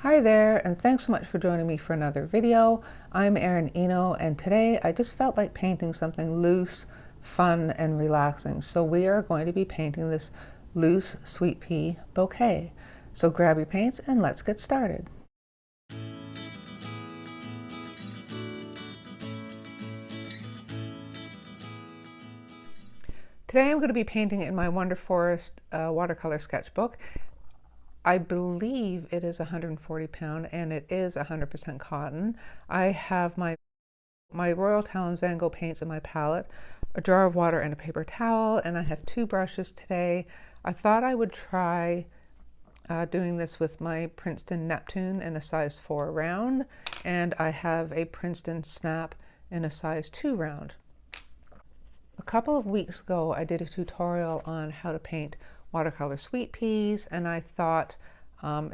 Hi there, and thanks so much for joining me for another video. I'm Erin Eno, and today I just felt like painting something loose, fun, and relaxing. So we are going to be painting this loose sweet pea bouquet. So grab your paints and let's get started. Today I'm going to be painting in my Wonder Forest watercolor sketchbook. I believe it is 140 pound and it is 100% cotton. I have my Royal Talons Van Gogh paints in my palette, a jar of water and a paper towel, and I have two brushes today. I thought I would try doing this with my Princeton Neptune in a size 4 round, and I have a Princeton Snap in a size 2 round. A couple of weeks ago I did a tutorial on how to paint watercolor sweet peas, and I thought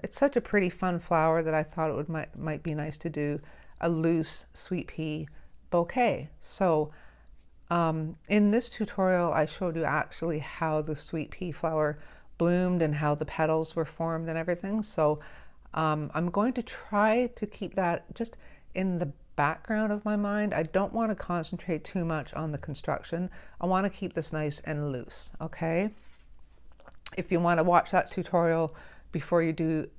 it's such a pretty fun flower that I thought it might be nice to do a loose sweet pea bouquet. So in this tutorial I showed you actually how the sweet pea flower bloomed and how the petals were formed and everything. So I'm going to try to keep that just in the background of my mind. I don't want to concentrate too much on the construction. I want to keep this nice and loose, okay? If you want to watch that tutorial before you do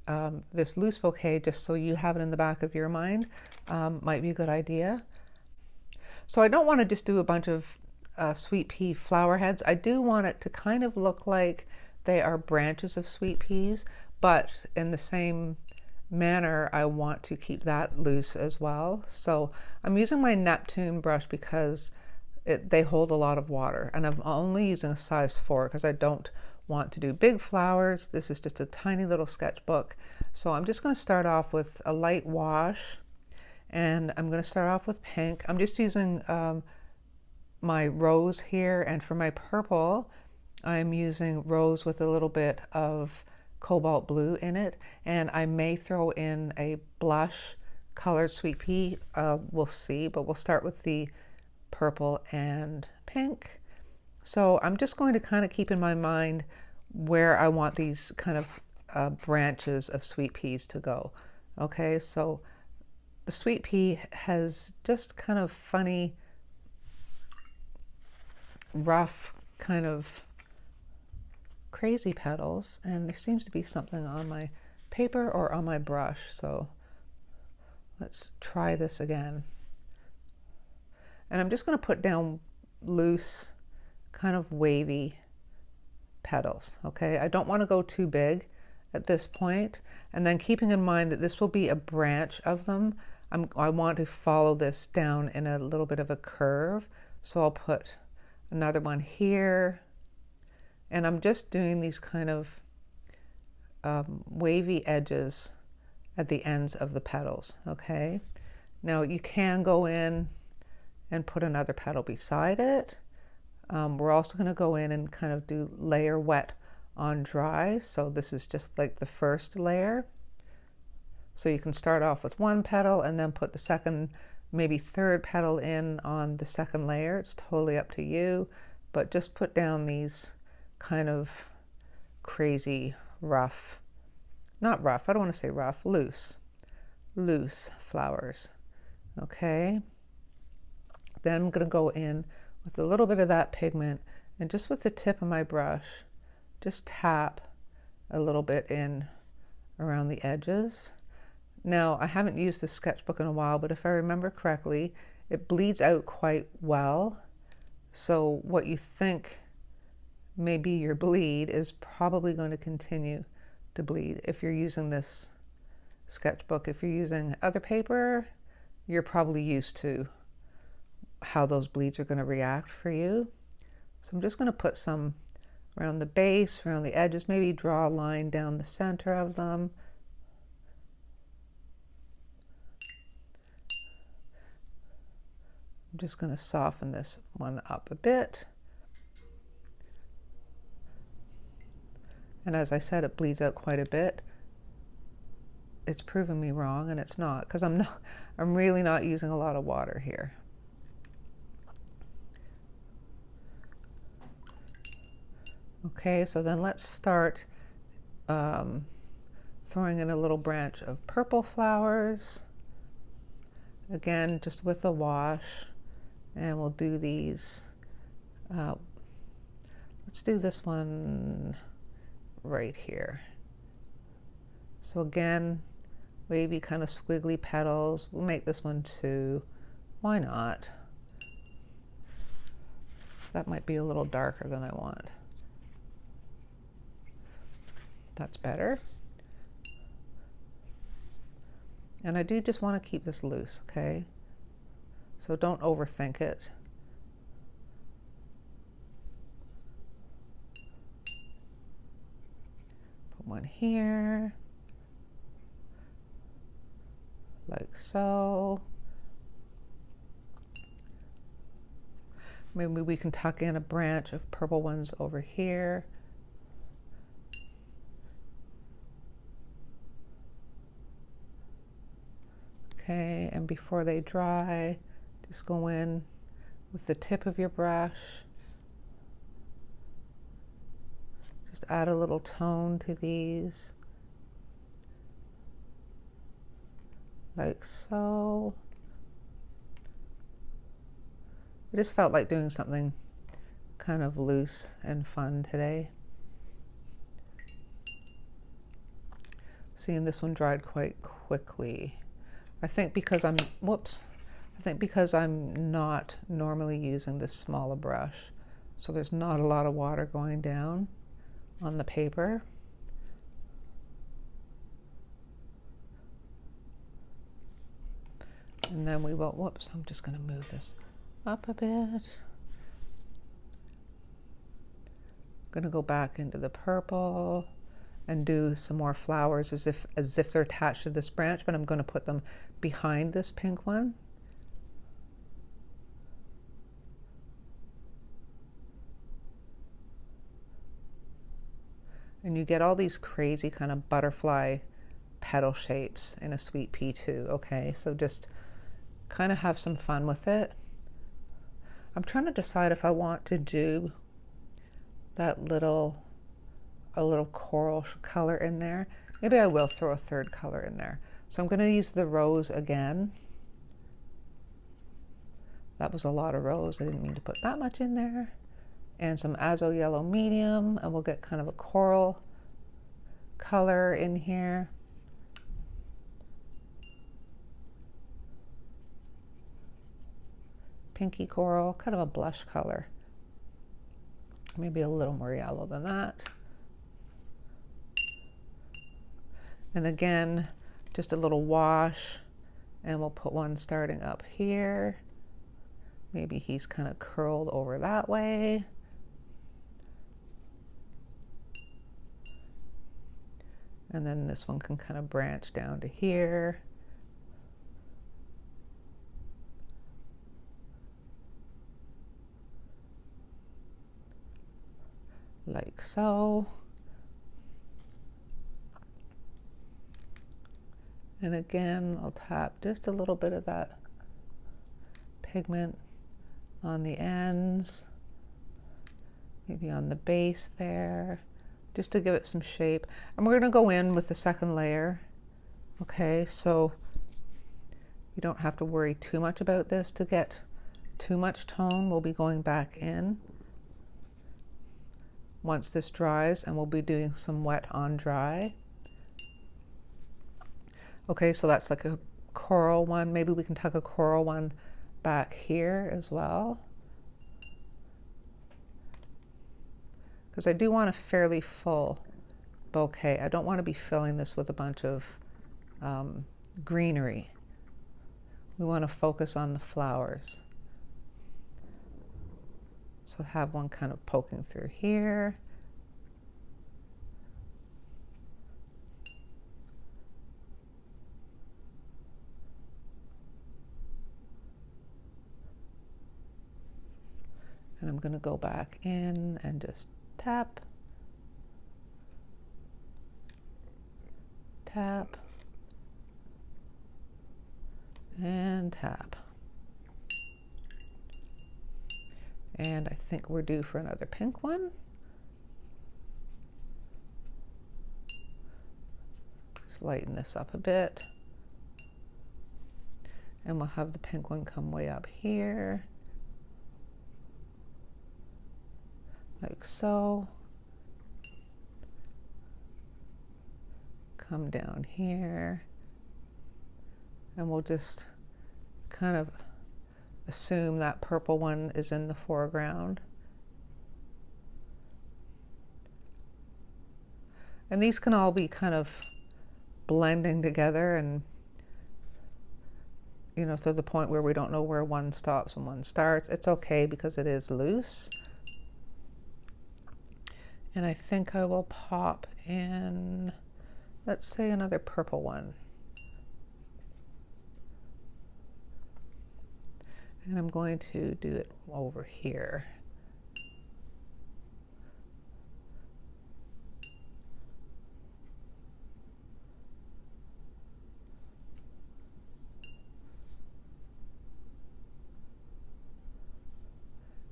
this loose bouquet, just so you have it in the back of your mind, might be a good idea. So I don't want to just do a bunch of sweet pea flower heads. I do want it to kind of look like they are branches of sweet peas, but in the same manner I want to keep that loose as well. So I'm using my Neptune brush because they hold a lot of water, and I'm only using a size 4 because I don't want to do big flowers. This is just a tiny little sketchbook. So I'm just going to start off with a light wash, and I'm going to start off with pink. I'm just using my rose here, and for my purple I'm using rose with a little bit of cobalt blue in it, and I may throw in a blush colored sweet pea. We'll see, but we'll start with the purple and pink. So I'm just going to kind of keep in my mind where I want these kind of branches of sweet peas to go. Okay, so the sweet pea has just kind of funny, rough, kind of crazy petals, and there seems to be something on my paper or on my brush. So let's try this again. And I'm just going to put down loose, kind of wavy petals, okay? I don't want to go too big at this point. And then keeping in mind that this will be a branch of them, I want to follow this down in a little bit of a curve. So I'll put another one here, and I'm just doing these kind of wavy edges at the ends of the petals, okay? Now you can go in and put another petal beside it. We're also going to go in and kind of do layer wet on dry. So this is just like the first layer. So you can start off with one petal and then put the second, maybe third petal in on the second layer. It's totally up to you, but just put down these kind of crazy rough, not rough, I don't want to say rough, loose flowers, okay? Then I'm going to go in with a little bit of that pigment, and just with the tip of my brush, just tap a little bit in around the edges. Now, I haven't used this sketchbook in a while, but if I remember correctly, it bleeds out quite well. So what you think may be your bleed is probably going to continue to bleed if you're using this sketchbook. If you're using other paper, you're probably used to how those bleeds are going to react for you. So I'm just going to put some around the base, around the edges, maybe draw a line down the center of them. I'm just going to soften this one up a bit. And as I said, it bleeds out quite a bit. It's proving me wrong, and it's not, because I'm really not using a lot of water here. Okay, so then let's start throwing in a little branch of purple flowers. Again, just with a wash. And we'll do these. Let's do this one right here. So again, wavy kind of squiggly petals. We'll make this one too. Why not? That might be a little darker than I want. That's better. And I do just want to keep this loose, okay? So don't overthink it. Put one here, like so. Maybe we can tuck in a branch of purple ones over here. Okay, and before they dry, just go in with the tip of your brush. Just add a little tone to these, like so. I just felt like doing something kind of loose and fun today. Seeing this one dried quite quickly. I think because I'm not normally using this smaller brush, so there's not a lot of water going down on the paper. And then we will, whoops, I'm just going to move this up a bit. I'm going to go back into the purple and do some more flowers as if they're attached to this branch, but I'm going to put them behind this pink one. And you get all these crazy kind of butterfly petal shapes in a sweet pea too, okay? So just kind of have some fun with it. I'm trying to decide if I want to do that a little coral color in there. Maybe I will throw a third color in there. So I'm going to use the rose again. That was a lot of rose. I didn't mean to put that much in there. And some azo yellow medium, and we'll get kind of a coral color in here. Pinky coral, kind of a blush color. Maybe a little more yellow than that. And again, just a little wash, and we'll put one starting up here. Maybe he's kind of curled over that way. And then this one can kind of branch down to here. Like so. And again, I'll tap just a little bit of that pigment on the ends, maybe on the base there, just to give it some shape. And we're going to go in with the second layer. Okay, so you don't have to worry too much about this to get too much tone. We'll be going back in once this dries, and we'll be doing some wet on dry. Okay, so that's like a coral one. Maybe we can tuck a coral one back here as well, because I do want a fairly full bouquet. I don't want to be filling this with a bunch of greenery. We want to focus on the flowers. So have one kind of poking through here. And I'm going to go back in and just tap, tap, and tap. And I think we're due for another pink one. Just lighten this up a bit. And we'll have the pink one come way up here. Like so. Come down here. And we'll just kind of assume that purple one is in the foreground. And these can all be kind of blending together and, you know, to the point where we don't know where one stops and one starts. It's okay because it is loose. And I think I will pop in, let's say, another purple one. And I'm going to do it over here.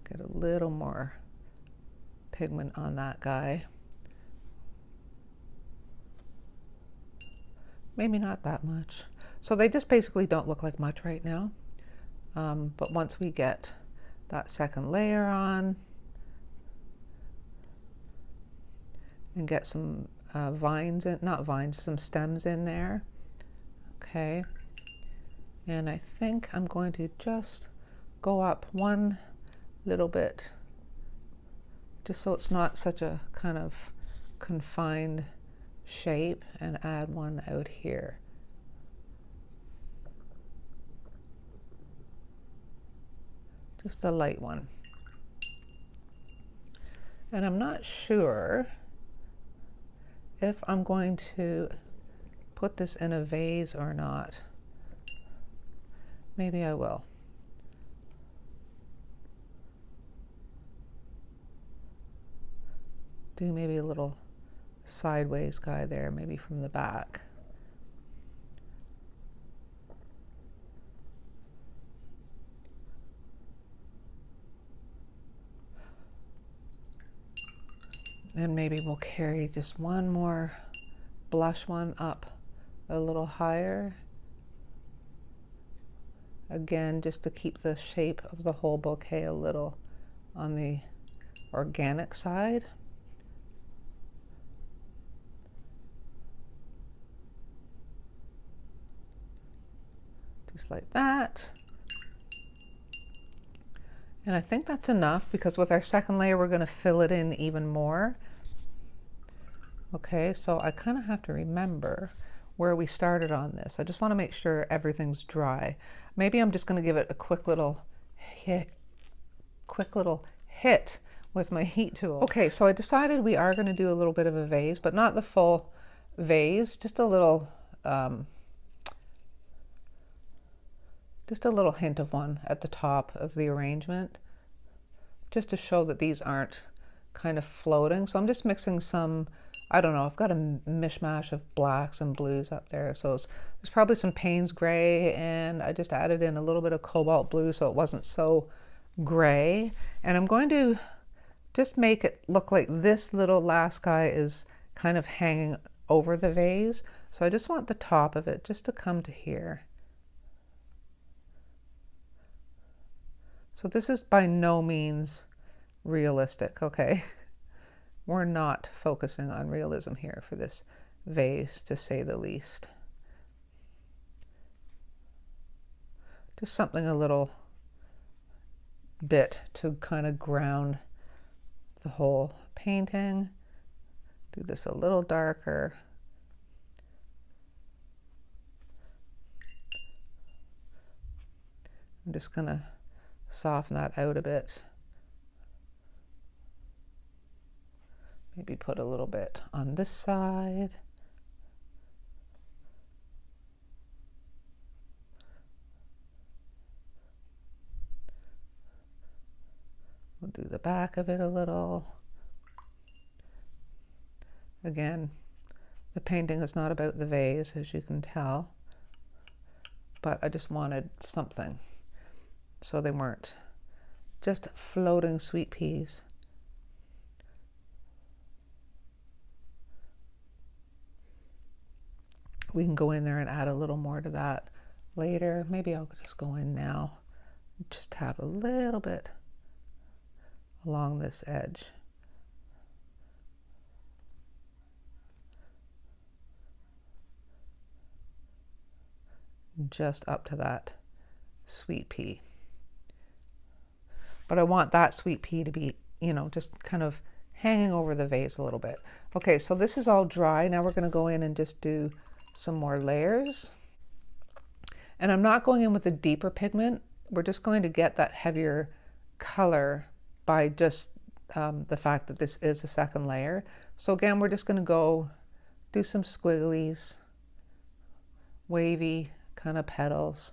Get a little more pigment on that guy. Maybe not that much. So they just basically don't look like much right now. But once we get that second layer on and get some vines in, not vines, some stems in there. Okay. And I think I'm going to just go up one little bit, just so it's not such a kind of confined shape, and add one out here. Just a light one. And I'm not sure if I'm going to put this in a vase or not. Maybe I will. Do maybe a little sideways guy there, maybe from the back. And maybe we'll carry just one more blush one up a little higher. Again, just to keep the shape of the whole bouquet a little on the organic side. Just like that. And I think that's enough, because with our second layer, we're going to fill it in even more. Okay, so I kind of have to remember where we started on this. I just want to make sure everything's dry. Maybe I'm just going to give it a quick little hit with my heat tool. Okay, so I decided we are going to do a little bit of a vase, but not the full vase, just a little hint of one at the top of the arrangement, just to show that these aren't kind of floating. So I'm just mixing some, I don't know, I've got a mishmash of blacks and blues up there. So there's probably some Payne's gray, and I just added in a little bit of cobalt blue so it wasn't so gray. And I'm going to just make it look like this little last guy is kind of hanging over the vase. So I just want the top of it just to come to here. So this is by no means realistic, okay? We're not focusing on realism here for this vase, to say the least. Just something a little bit to kind of ground the whole painting. Do this a little darker. I'm just gonna soften that out a bit. Maybe put a little bit on this side. We'll do the back of it a little. Again, the painting is not about the vase, as you can tell, but I just wanted something so they weren't just floating sweet peas. We can go in there and add a little more to that later. Maybe I'll just go in now, just tap a little bit along this edge. Just up to that sweet pea. But I want that sweet pea to be, you know, just kind of hanging over the vase a little bit. Okay, so this is all dry. Now we're going to go in and just do some more layers. And I'm not going in with a deeper pigment. We're just going to get that heavier color by just the fact that this is a second layer. So again, we're just going to go do some squigglies, wavy kind of petals.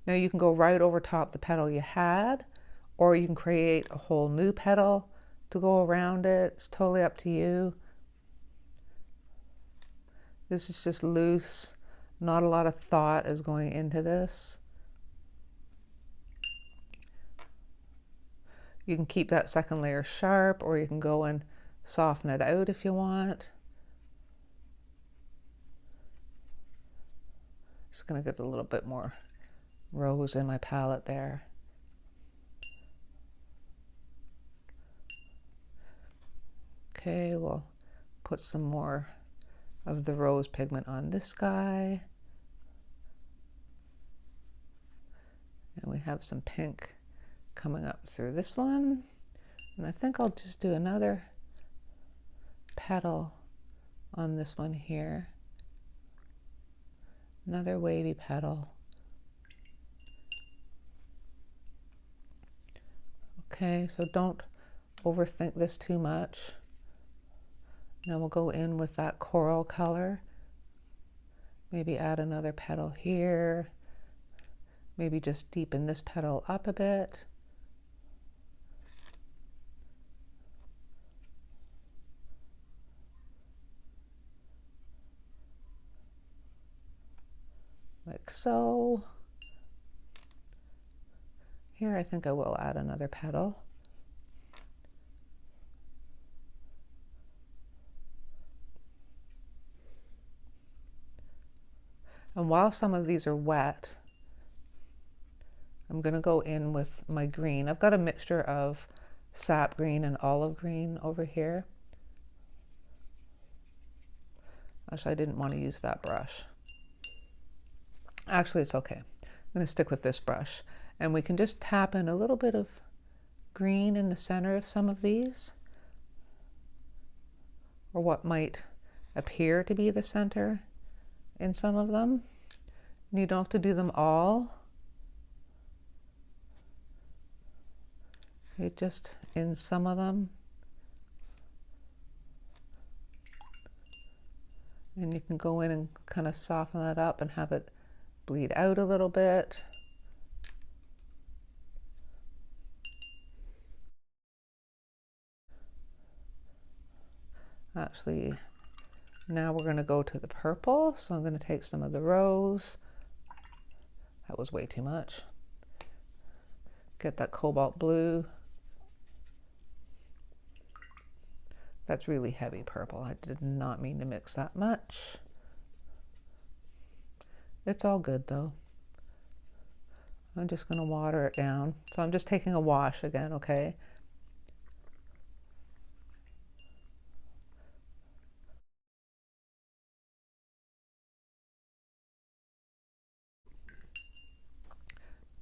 Now you can go right over top the petal you had, or you can create a whole new petal to go around it. It's totally up to you. This is just loose. Not a lot of thought is going into this. You can keep that second layer sharp, or you can go and soften it out if you want. Just going to get a little bit more rose in my palette there. Okay, we'll put some more of the rose pigment on this guy. And we have some pink coming up through this one. And I think I'll just do another petal on this one here. Another wavy petal. Okay, so don't overthink this too much. Now we'll go in with that coral color. Maybe add another petal here. Maybe just deepen this petal up a bit. Like so. Here I think I will add another petal. And while some of these are wet, I'm going to go in with my green. I've got a mixture of sap green and olive green over here. Actually, I didn't want to use that brush. Actually, it's okay. I'm going to stick with this brush. And we can just tap in a little bit of green in the center of some of these, or what might appear to be the center in some of them. And you don't have to do them all. Okay, just in some of them. And you can go in and kind of soften that up and have it bleed out a little bit. Actually, now we're going to go to the purple. So I'm going to take some of the rose. That was way too much. Get that cobalt blue. That's really heavy purple. I did not mean to mix that much. It's all good though. I'm just going to water it down. So I'm just taking a wash again, okay?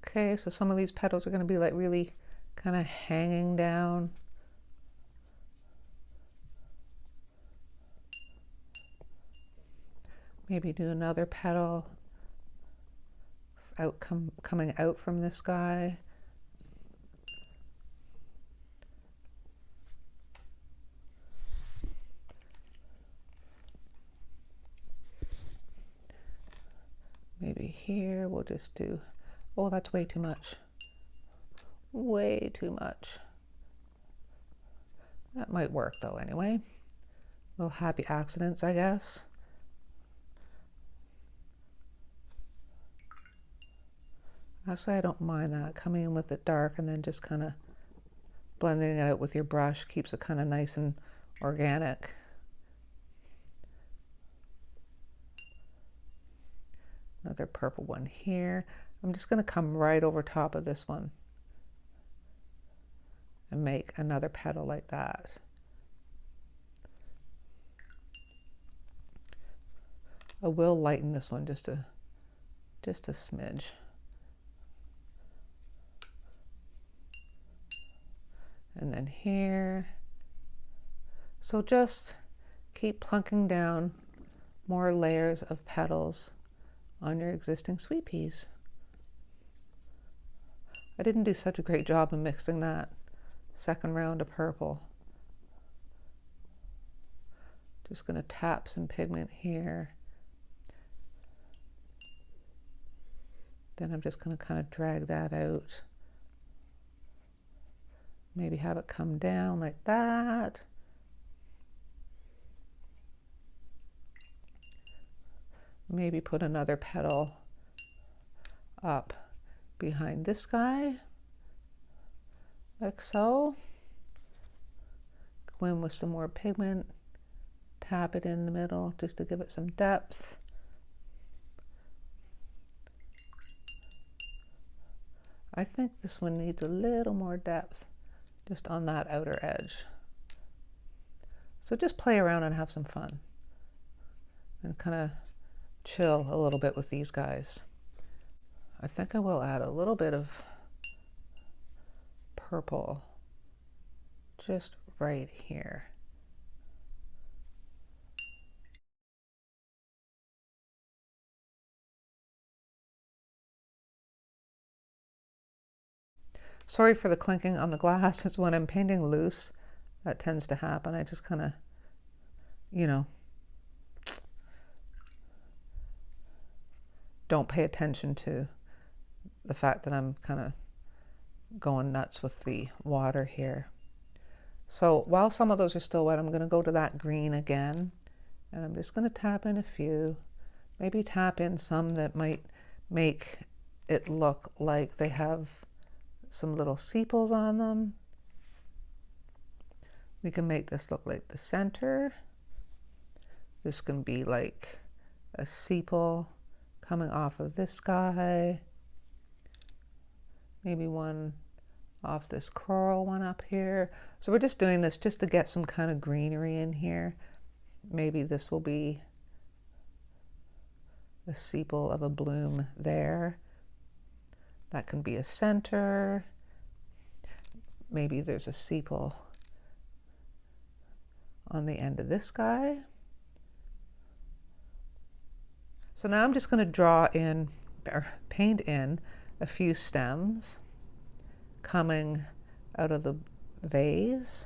Okay, so some of these petals are going to be like really kind of hanging down. Maybe do another petal coming out from this guy. Maybe here we'll just do, oh, that's way too much. Way too much. That might work though anyway. Little happy accidents, I guess. Actually, I don't mind that. Coming in with it dark and then just kind of blending it out with your brush keeps it kind of nice and organic. Another purple one here. I'm just going to come right over top of this one and make another petal like that. I will lighten this one just a smidge. And then here. So just keep plunking down more layers of petals on your existing sweet peas. I didn't do such a great job of mixing that second round of purple. Just going to tap some pigment here. Then I'm just going to kind of drag that out. Maybe have it come down like that. Maybe put another petal up behind this guy, like so. Go in with some more pigment, tap it in the middle just to give it some depth. I think this one needs a little more depth just on that outer edge. So just play around and have some fun and kind of chill a little bit with these guys. I think I will add a little bit of purple just right here. Sorry for the clinking on the glass. It's when I'm painting loose that tends to happen. I just kind of, you know, don't pay attention to the fact that I'm kind of going nuts with the water here. So while some of those are still wet, I'm going to go to that green again, and I'm just going to tap in a few, maybe tap in some that might make it look like they have some little sepals on them. We can make this look like the center. This can be like a sepal coming off of this guy. Maybe one off this coral one up here. So we're just doing this just to get some kind of greenery in here. Maybe this will be a sepal of a bloom there. That can be a center. Maybe there's a sepal on the end of this guy. So now I'm just going to draw in, or paint in, a few stems coming out of the vase.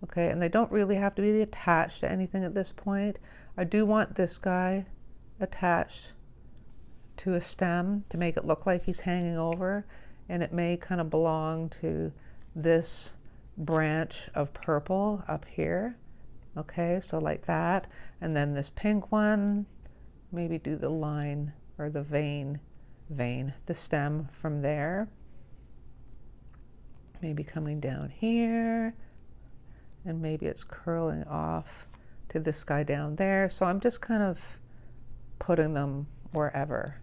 Okay, and they don't really have to be attached to anything at this point. I do want this guy attached to a stem to make it look like he's hanging over, and it may kind of belong to this branch of purple up here. Okay, so like that, and then this pink one, maybe do the line or the vein, the stem from there, maybe coming down here, and maybe it's curling off to this guy down there. So I'm just kind of putting them wherever.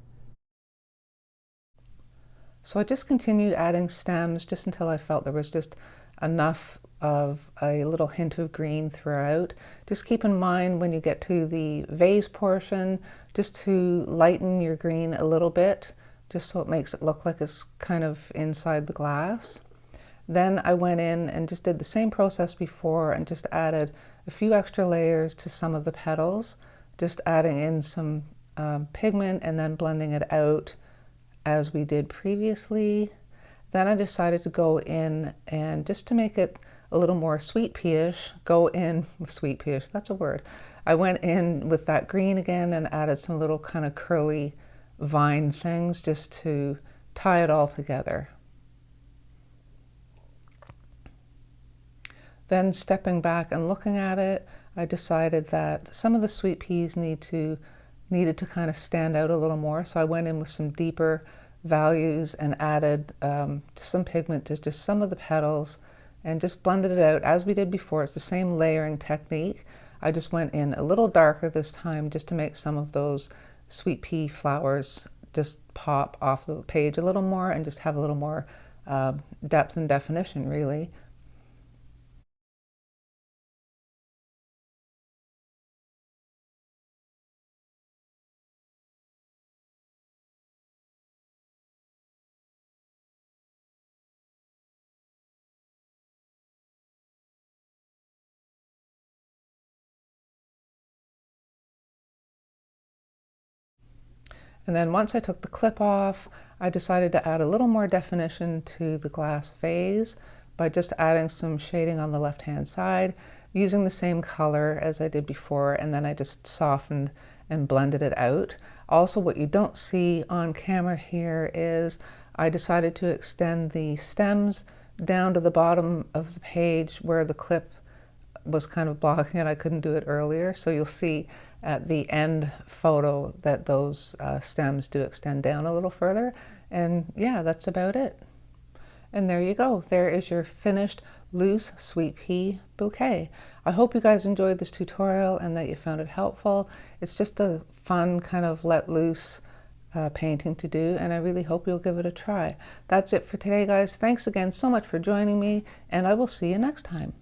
So I just continued adding stems just until I felt there was just enough of a little hint of green throughout. Just keep in mind when you get to the vase portion, just to lighten your green a little bit, just so it makes it look like it's kind of inside the glass. Then I went in and just did the same process before and just added a few extra layers to some of the petals, just adding in some pigment and then blending it out as we did previously. Then I decided to go in and just to make it a little more sweet pea-ish, sweet pea-ish, that's a word. I went in with that green again and added some little kind of curly vine things just to tie it all together. Then stepping back and looking at it, I decided that some of the sweet peas needed to kind of stand out a little more. So I went in with some deeper values and added some pigment to just some of the petals and just blended it out as we did before. It's the same layering technique. I just went in a little darker this time just to make some of those sweet pea flowers just pop off the page a little more and just have a little more depth and definition, really. And then once I took the clip off, I decided to add a little more definition to the glass vase by just adding some shading on the left-hand side, using the same color as I did before, and then I just softened and blended it out. Also, what you don't see on camera here is I decided to extend the stems down to the bottom of the page where the clip was kind of blocking it. I couldn't do it earlier. So you'll see at the end photo that those stems do extend down a little further. And yeah, that's about it. And there you go. There is your finished loose sweet pea bouquet. I hope you guys enjoyed this tutorial and that you found it helpful. It's just a fun kind of let loose painting to do, and I really hope you'll give it a try. That's it for today, guys. Thanks again so much for joining me, and I will see you next time.